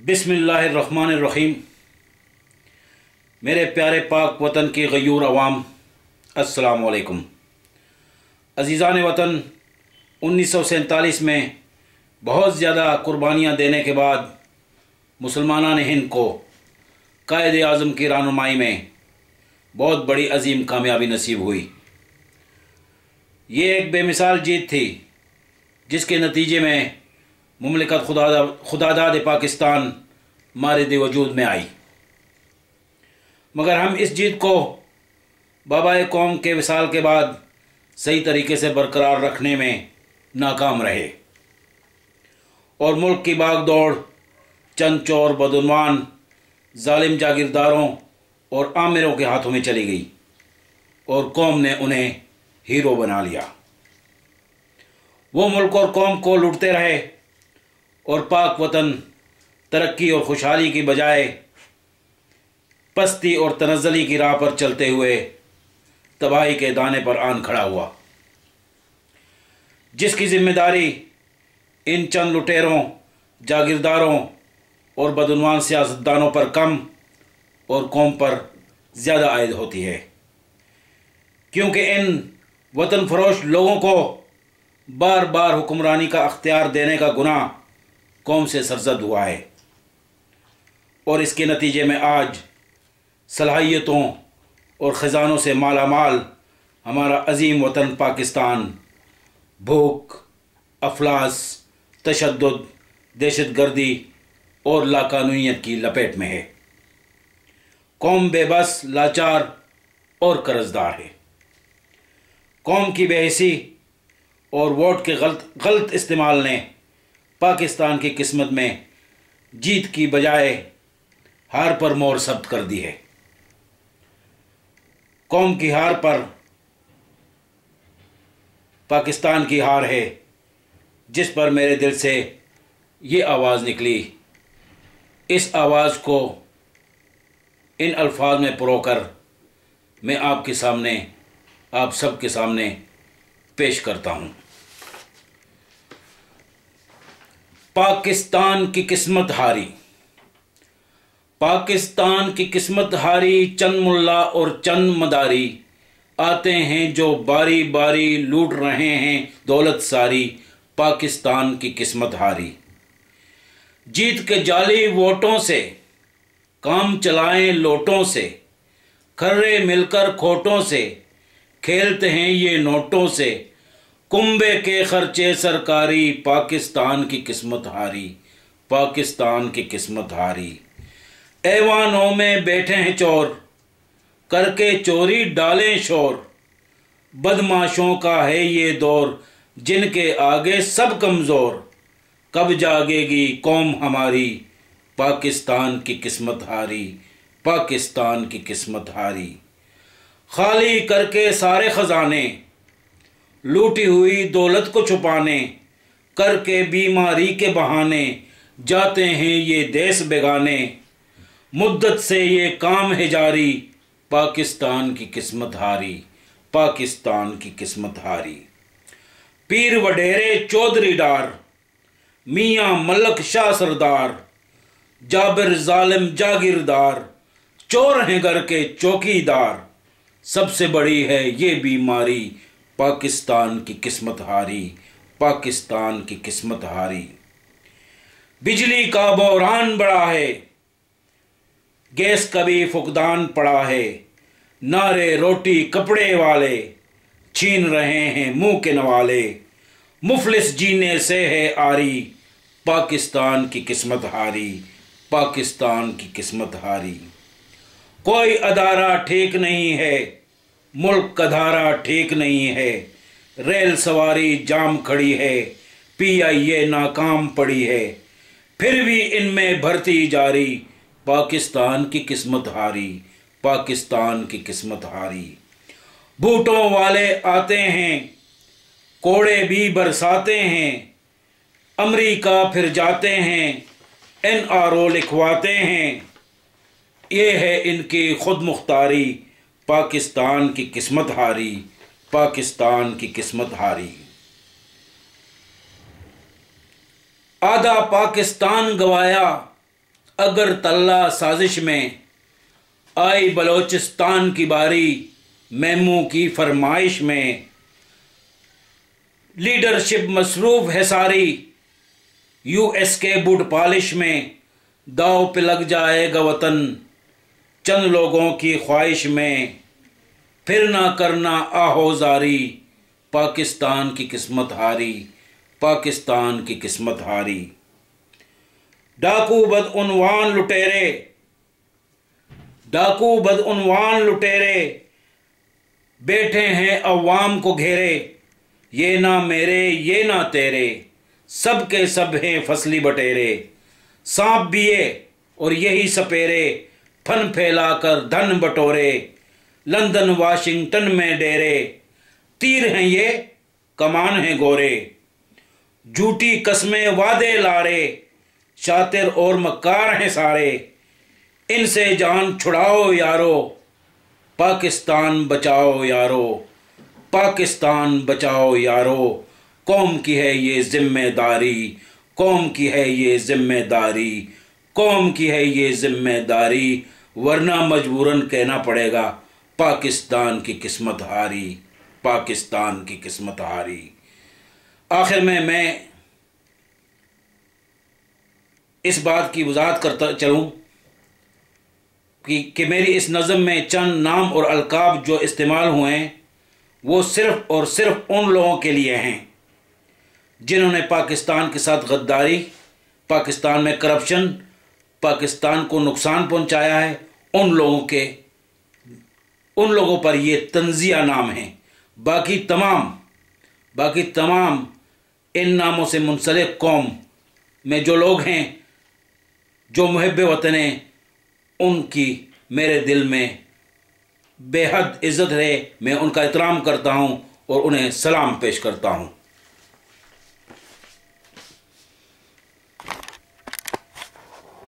बिस्मिल्लाहिर्रहमानिर्रहीम। मेरे प्यारे पाक वतन के गयूर अवाम, अस्सलाम वालेकुम। अज़ीज़ान वतन, 1947 में बहुत ज़्यादा कुर्बानियाँ देने के बाद मुसलमानान हिंद को कायद आज़म की रहनुमाई में बहुत बड़ी अजीम कामयाबी नसीब हुई। ये एक बेमिसाल जीत थी जिसके नतीजे में मुमलिकत खुदादाद पाकिस्तान मारिद वजूद में आई। मगर हम इस जीत को बाबाए कौम के विसाल के बाद सही तरीके से बरकरार रखने में नाकाम रहे और मुल्क की भागदौड़ चंद चोर बदउनवान जालिम जागीरदारों और आमिरों के हाथों में चली गई और कौम ने उन्हें हीरो बना लिया। वो मुल्क और कौम को लूटते रहे और पाक वतन तरक्की और खुशहाली की बजाय पस्ती और तनज़्ज़ुली की राह पर चलते हुए तबाही के दाने पर आन खड़ा हुआ, जिसकी जिम्मेदारी इन चंद लुटेरों, जागीरदारों और बदउनवान सियासतदानों पर कम और कौम पर ज़्यादा आयद होती है, क्योंकि इन वतन फरोश लोगों को बार बार हुक्मरानी का अख्तियार देने का गुनाह कौम से सरजद हुआ है और इसके नतीजे में आज सलाहियतों और ख़जानों से मालामाल हमारा अजीम वतन पाकिस्तान भूख, अफलास, तशद्दुद, दहशतगर्दी और लाकानूनियत की लपेट में है। कौम बेबस, लाचार और कर्जदार है। कौम की बेहिसी और वोट के गलत इस्तेमाल ने पाकिस्तान की किस्मत में जीत की बजाय हार पर मोहर सब्त कर दी है। कौम की हार पर पाकिस्तान की हार है, जिस पर मेरे दिल से ये आवाज़ निकली। इस आवाज़ को इन अल्फाज में परोकर मैं आपके सामने, आप सब के सामने पेश करता हूँ। पाकिस्तान की किस्मत हारी, पाकिस्तान की किस्मत हारी, चंद मुल्ला और चंद मदारी आते हैं जो बारी बारी लूट रहे हैं दौलत सारी। पाकिस्तान की किस्मत हारी, जीत के जाली वोटों से काम चलाएं लोटों से, खर्रे मिलकर खोटों से खेलते हैं ये नोटों से, कुंबे के खर्चे सरकारी। पाकिस्तान की किस्मत हारी, पाकिस्तान की किस्मत हारी। ऐवानों में बैठे हैं चोर, करके चोरी डालें शोर, बदमाशों का है ये दौर, जिनके आगे सब कमज़ोर। कब जागेगी कौम हमारी, पाकिस्तान की किस्मत हारी, पाकिस्तान की किस्मत हारी। खाली करके सारे खजाने, लूटी हुई दौलत को छुपाने, करके बीमारी के बहाने जाते हैं ये देश बेगाने। मुद्दत से ये काम है जारी, पाकिस्तान की किस्मत हारी, पाकिस्तान की किस्मत हारी। पीर वडेरे चौधरी डार, मियाँ मलक शाह सरदार, जाबिर जालिम जागीरदार, चोर हैं घर के चौकीदार। सबसे बड़ी है ये बीमारी, पाकिस्तान की किस्मत हारी, पाकिस्तान की किस्मत हारी। बिजली का बहरान बड़ा है, गैस का भी फुकदान पड़ा है, नारे रोटी कपड़े वाले छीन रहे हैं मुंह के नवाले। मुफलिस जीने से है आरी, पाकिस्तान की किस्मत हारी, पाकिस्तान की किस्मत हारी। कोई अदारा ठीक नहीं है, मुल्क का धारा ठीक नहीं है, रेल सवारी जाम खड़ी है, PIA नाकाम पड़ी है, फिर भी इनमें भर्ती जारी। पाकिस्तान की किस्मत हारी, पाकिस्तान की किस्मत हारी। भूटों वाले आते हैं, कोड़े भी बरसाते हैं, अमरीका फिर जाते हैं, NRO लिखवाते हैं। ये है इनकी खुद मुख्तारी, पाकिस्तान की किस्मत हारी, पाकिस्तान की किस्मत हारी। आधा पाकिस्तान गवाया, अगर तल्ला साजिश में आई बलोचिस्तान की बारी, मेमू की फरमाइश में लीडरशिप मसरूफ है सारी, यूएस के बूट पॉलिश में दाव पे लग जाएगा वतन, चंद लोगों की ख्वाहिश में फिर ना करना आहोजारी, पाकिस्तान की किस्मत हारी, पाकिस्तान की किस्मत हारी। डाकू बदउनवान लुटेरे, डाकू बदउनवान लुटेरे बैठे हैं अवाम को घेरे, ये ना मेरे ये ना तेरे, सब के सब हैं फसली बटेरे, सांप बिये और यही सपेरे, फन फैलाकर धन बटोरे, लंदन वाशिंगटन में डेरे, तीर हैं ये कमान हैं गोरे, झूठी कस्में वादे लारे, शातिर और मक्कार हैं सारे, इनसे जान छुड़ाओ यारो, पाकिस्तान बचाओ यारो, पाकिस्तान बचाओ यारो, कौम की है ये जिम्मेदारी, कौम की है ये जिम्मेदारी, कौम की है ये जिम्मेदारी, वरना मजबूरन कहना पड़ेगा पाकिस्तान की किस्मत हारी, पाकिस्तान की किस्मत हारी। आखिर में मैं इस बात की वजाहत करता चलूँ कि मेरी इस नज़म में चंद नाम और अलकाब जो इस्तेमाल हुए हैं वो सिर्फ़ और सिर्फ उन लोगों के लिए हैं जिन्होंने पाकिस्तान के साथ गद्दारी, पाकिस्तान में करप्शन, पाकिस्तान को नुकसान पहुंचाया है, उन लोगों पर ये तंजिया नाम हैं। बाकी तमाम इन नामों से मुंसलिक कौम में जो लोग हैं, जो मुहिब्बे वतन हैं, उनकी मेरे दिल में बेहद इज़्ज़त है। मैं उनका एहतराम करता हूँ और उन्हें सलाम पेश करता हूँ।